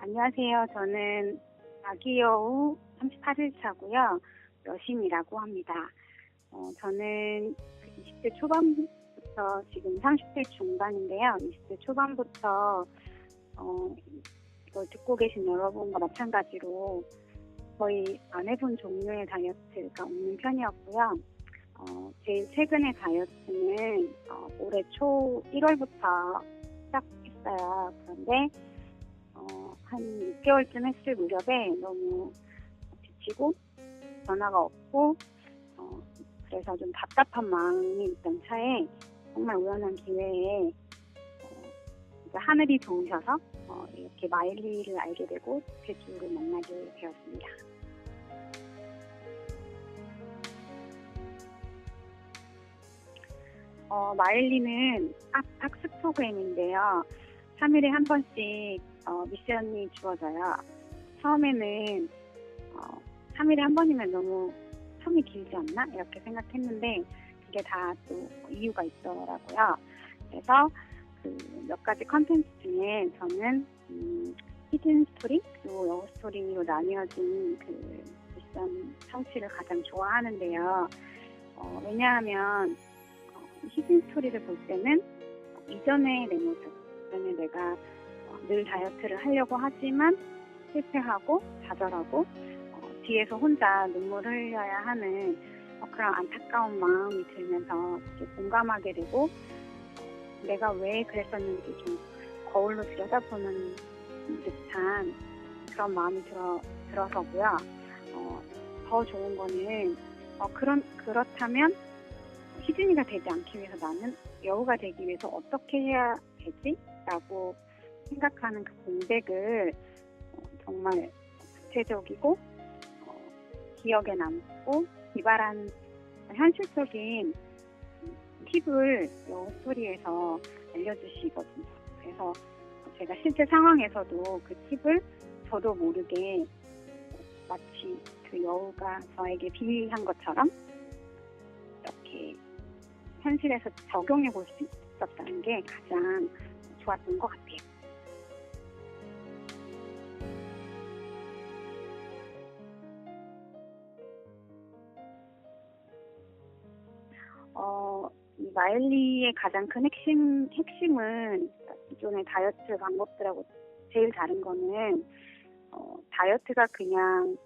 안녕하세요. 저는 아기 여우 38일 차고요. 여신이라고 합니다. 저는 20대 초반부터 지금 30대 중반인데요. 20대 초반부터 이걸 듣고 계신 여러분과 마찬가지로 거의 안 해본 종류의 다이어트가 없는 편이었고요. 제일 최근의 다이어트는 올해 초 1월부터 시작했어요. 그런데 한 6개월쯤 했을 무렵에 너무 지치고 변화가 없고 그래서 좀 답답한 마음이 있던 차에 정말 우연한 기회에 하늘이 좋으셔서 이렇게 마일리를 알게 되고 제주를 만나게 되었습니다. 마일리는 학습 프로그램인데요. 3일에 한 번씩 미션이 주어져요. 처음에는 3일에 한 번이면 너무 텀이 길지 않나? 이렇게 생각했는데 그게 다 또 이유가 있더라고요. 그래서 그 몇 가지 컨텐츠 중에 저는 히든 스토리 그리고 여우 스토리로 나뉘어진 그 미션 성취를 가장 좋아하는데요. 왜냐하면 히든 스토리를 볼 때는 이전의 내 모습, 그러면 내가 늘 다이어트를 하려고 하지만 실패하고 좌절하고 뒤에서 혼자 눈물을 흘려야 하는 그런 안타까운 마음이 들면서 공감하게 되고 내가 왜 그랬었는지 좀 거울로 들여다보는 듯한 그런 마음이 들어서고요. 더 좋은 거는 그렇다면 희준이가 되지 않기 위해서 나는 여우가 되기 위해서 어떻게 해야 되지? 라고 생각하는 그 공백을 정말 구체적이고 기억에 남고 기발한 현실적인 팁을 여우 스토리에서 알려주시거든요. 그래서 제가 실제 상황에서도 그 팁을 저도 모르게 마치 그 여우가 저에게 비유한 것처럼 이렇게 현실에서 적용해 볼 수 있었다는 게 가장 좋았던 것 같아요. 이 마일리의 가장 큰 핵심은 기존의 다이어트 방법들하고 제일 다른 거는 다이어트가 그냥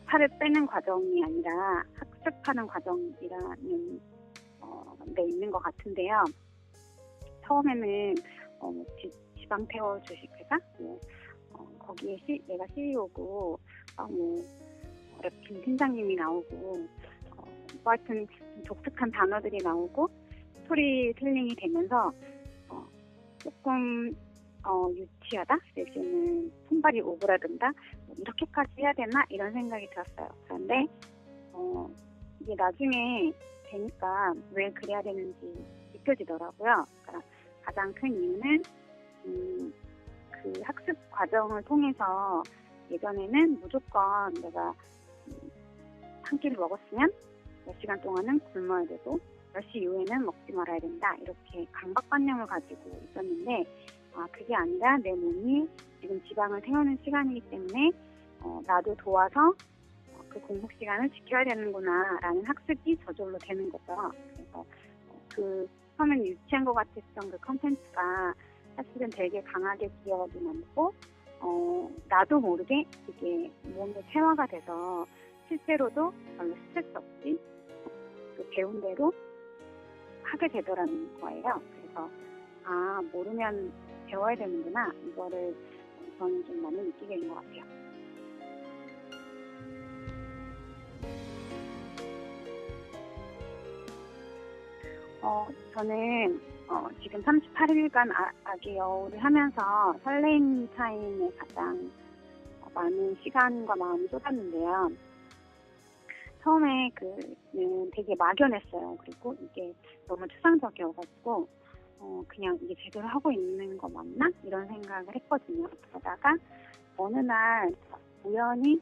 살을 빼는 과정이 아니라 학습하는 과정이라는 데 있는 것 같은데요. 처음에는 지방 태워 주식 회사 거기에 내가 CEO고 랩팀 팀장님이 나오고 하여튼 독특한 단어들이 나오고 스토리텔링이 되면서 조금 유치하다? 내지는 손발이 오그라든다? 이렇게까지 해야 되나? 이런 생각이 들었어요. 그런데 이게 나중에 되니까 왜 그래야 되는지 느껴지더라고요. 그러니까 가장 큰 이유는 그 학습 과정을 통해서 예전에는 무조건 내가 한 끼를 먹었으면 몇 시간 동안은 굶어야 되고 몇 시 이후에는 먹지 말아야 된다. 이렇게 강박관념을 가지고 있었는데 그게 아니라 내 몸이 지금 지방을 태우는 시간이기 때문에 나도 도와서 그 공복 시간을 지켜야 되는구나 라는 학습이 저절로 되는 거죠. 그래서 그 처음엔 유치한 것 같았던 그 컨텐츠가 사실은 되게 강하게 기억이 남고 나도 모르게 이게 몸에 체화가 돼서 실제로도 별로 스트레스 없이 그 배운 대로 하게 되더라는 거예요. 그래서 모르면 배워야 되는구나 이거를 저는 좀 많이 느끼게 된 것 같아요. 저는 지금 38일간 아기 여우를 하면서 설레임 타임에 가장 많은 시간과 마음을 쏟았는데요. 처음에 그는 되게 막연했어요. 그리고 이게 너무 추상적이어가지고 그냥 이게 제대로 하고 있는 거 맞나? 이런 생각을 했거든요. 그러다가 어느 날 우연히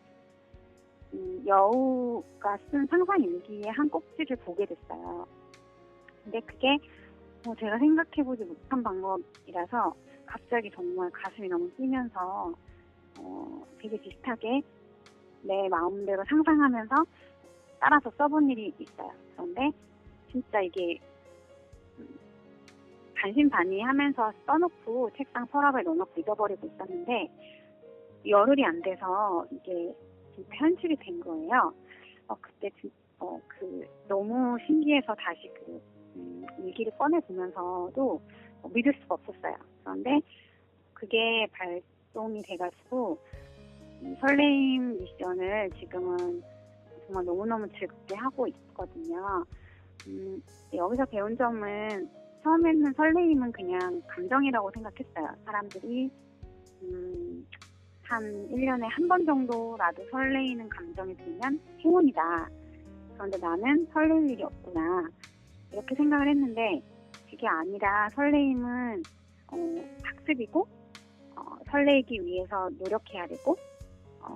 여우가 쓴 상상일기의 한 꼭지를 보게 됐어요. 근데 그게 제가 생각해보지 못한 방법이라서 갑자기 정말 가슴이 너무 뛰면서 되게 비슷하게 내 마음대로 상상하면서 따라서 써본 일이 있어요. 그런데 진짜 이게 반신반의하면서 써놓고 책상 서랍에 넣어놓고 잊어버리고 있었는데 열흘이 안 돼서 이게 진짜 현실이 된 거예요. 그때 너무 신기해서 다시 일기를 꺼내보면서도 믿을 수가 없었어요. 그런데 그게 발동이 돼가지고 이 설레임 미션을 지금은 정말 너무너무 즐겁게 하고 있거든요. 여기서 배운 점은 처음에는 설레임은 그냥 감정이라고 생각했어요. 사람들이 한 1년에 한 번 정도라도 설레이는 감정이 들면 행운이다. 그런데 나는 설렐 일이 없구나. 이렇게 생각을 했는데 그게 아니라 설레임은 학습이고 설레기 위해서 노력해야 되고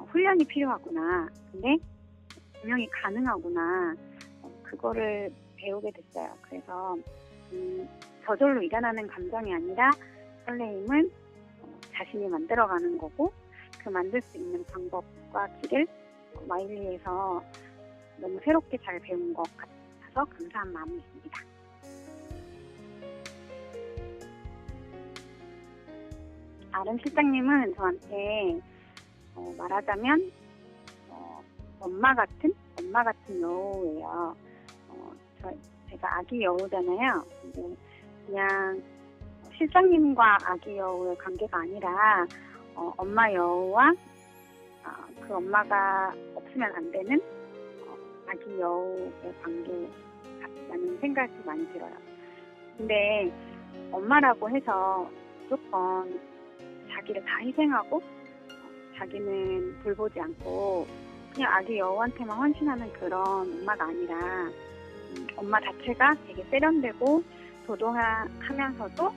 훈련이 필요하구나. 근데 분명히 가능하구나. 그거를 배우게 됐어요. 그래서 저절로 일어나는 감정이 아니라 설레임은 자신이 만들어가는 거고 그 만들 수 있는 방법과 길을 마일리에서 너무 새롭게 잘 배운 것 같아서 감사한 마음이 있습니다. 아름 실장님은 저한테 말하자면 엄마 같은 여우예요. 제가 아기 여우잖아요. 근데 그냥 실장님과 아기 여우의 관계가 아니라 엄마 여우와 그 엄마가 없으면 안 되는 아기 여우의 관계 같다는 생각이 많이 들어요. 근데 엄마라고 해서 무조건 자기를 다 희생하고 자기는 돌보지 않고 그냥 아기 여우한테만 헌신하는 그런 엄마가 아니라 엄마 자체가 되게 세련되고 도도하면서도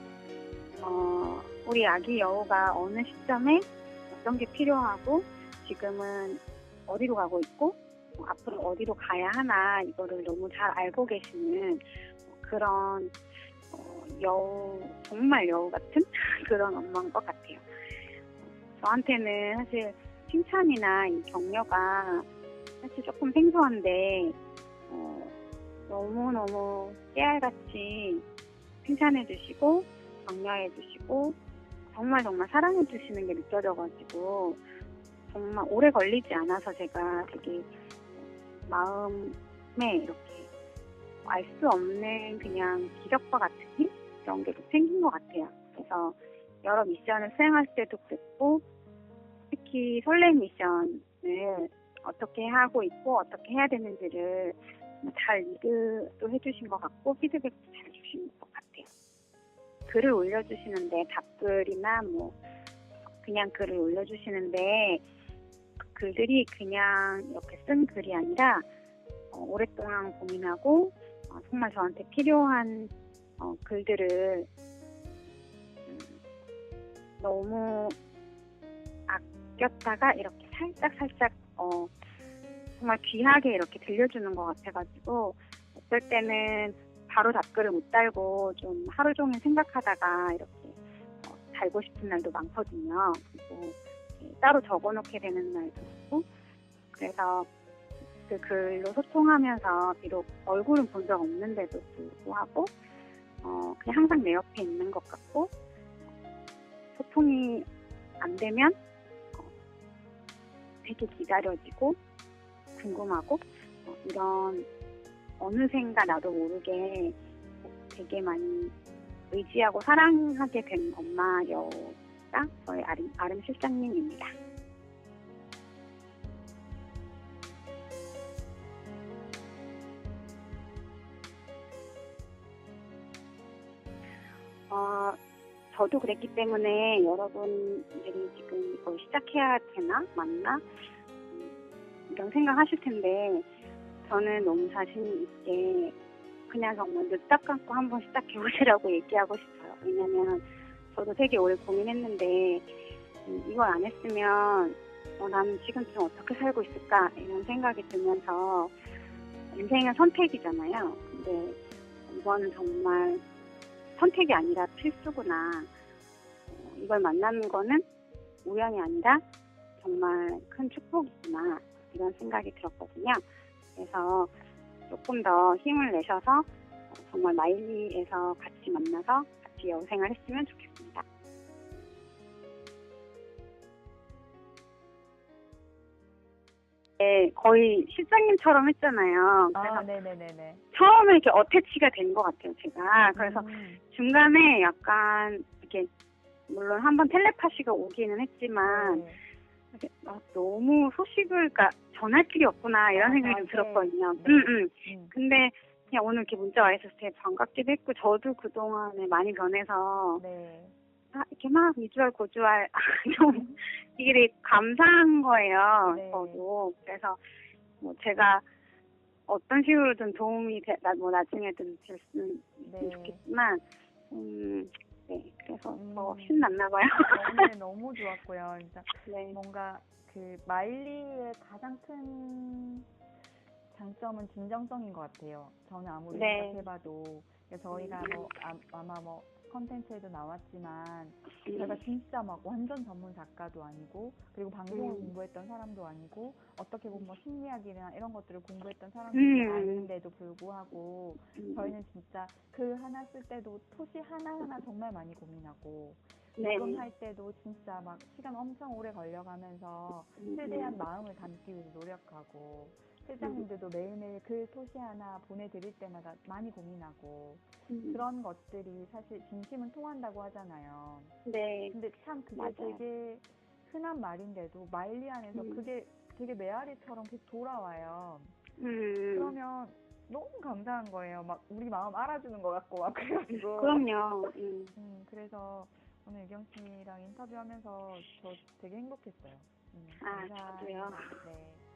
우리 아기 여우가 어느 시점에 어떤 게 필요하고 지금은 어디로 가고 있고 앞으로 어디로 가야 하나 이거를 너무 잘 알고 계시는 그런 여우, 정말 여우 같은 그런 엄마인 것 같아요. 저한테는 사실 칭찬이나 이 격려가 사실 조금 생소한데 너무너무 깨알같이 칭찬해 주시고 격려해 주시고 정말 사랑해 주시는 게 느껴져가지고 정말 오래 걸리지 않아서 제가 되게 마음에 이렇게 알 수 없는 그냥 기적과 같은 힘? 그런 게 생긴 것 같아요. 그래서 여러 미션을 수행할 때도 그랬고 특히 설렘 미션을 어떻게 하고 있고 어떻게 해야 되는지를 잘 리드도 해주신 것 같고 피드백도 잘 주신 것 같아요. 글을 올려주시는데 답글이나 그냥 글을 올려주시는데 글들이 그냥 이렇게 쓴 글이 아니라 오랫동안 고민하고 정말 저한테 필요한 글들을 너무 아꼈다가 이렇게 살짝 정말 귀하게 이렇게 들려주는 것 같아가지고 어떨 때는 바로 답글을 못 달고 좀 하루 종일 생각하다가 이렇게 달고 싶은 날도 많거든요. 그리고 따로 적어놓게 되는 날도 있고 그래서 그 글로 소통하면서 비록 얼굴은 본 적 없는데도 불구하고 그냥 항상 내 옆에 있는 것 같고 소통이 안 되면 되게 기다려지고 궁금하고 이런 어느샌가 나도 모르게 되게 많이 의지하고 사랑하게 된 엄마 여우가 저희 아름 실장님입니다. 저도 그랬기 때문에 여러분들이 지금 이걸 시작해야 되나? 맞나? 이런 생각 하실 텐데 저는 너무 자신 있게 그냥 정말 늦딱 감고 한번 시작해보시라고 얘기하고 싶어요. 왜냐면 저도 되게 오래 고민했는데 이걸 안 했으면 나는 지금쯤 어떻게 살고 있을까 이런 생각이 들면서 인생은 선택이잖아요. 근데 이거는 정말 선택이 아니라 필수구나. 이걸 만나는 거는 우연이 아니라 정말 큰 축복이구나 이런 생각이 들었거든요. 그래서 조금 더 힘을 내셔서 정말 마일리에서 같이 만나서 같이 여생을 했으면 좋겠습니다. 네, 거의 실장님처럼 했잖아요. 그래서 네네네네. 처음에 이렇게 어태치가 된 것 같아요, 제가. 그래서 중간에 약간 이렇게 물론 한번 텔레파시가 오기는 했지만 네. 너무 소식을 그러니까 전할 필요 없구나 이런 생각이 좀 들었거든요. 근데 그냥 오늘 이렇게 문자 와 있어서 되게 반갑기도 했고 저도 그동안에 많이 변해서 네. 이렇게 막 미주알 고주알 좀 이게 되게 감사한 거예요. 네. 저도. 그래서 뭐 제가 어떤 식으로든 도움이 뭐 나중에든 됐으면 좋겠지만 네, 그래서 더 신났나 봐요. 네, 너무 좋았고요. 진짜 네. 뭔가 그 마일리의 가장 큰 장점은 진정성인 것 같아요. 저는 아무리 생각해봐도 저희가 뭐 아마 뭐 컨텐츠에도 나왔지만 저희가 진짜 막 완전 전문 작가도 아니고 그리고 방송을 공부했던 사람도 아니고 어떻게 보면 뭐 심리학이나 이런 것들을 공부했던 사람들이 아닌데도 불구하고 저희는 진짜 글 하나 쓸 때도 토시 하나하나 정말 많이 고민하고 녹음할 때도 진짜 막 시간 엄청 오래 걸려가면서 최대한 마음을 담기 위해서 노력하고 실장님들도 매일매일 글 토시 하나 보내드릴 때마다 많이 고민하고 그런 것들이 사실 진심은 통한다고 하잖아요. 네. 근데 참 그게 맞아요. 되게 흔한 말인데도 마일리 안에서 그게 되게 메아리처럼 계속 돌아와요. 그러면 너무 감사한 거예요. 막 우리 마음 알아주는 것 같고 막 그래가지고. 그럼요. 그래서 오늘 유경 씨랑 인터뷰하면서 저 되게 행복했어요. 저도요. 네.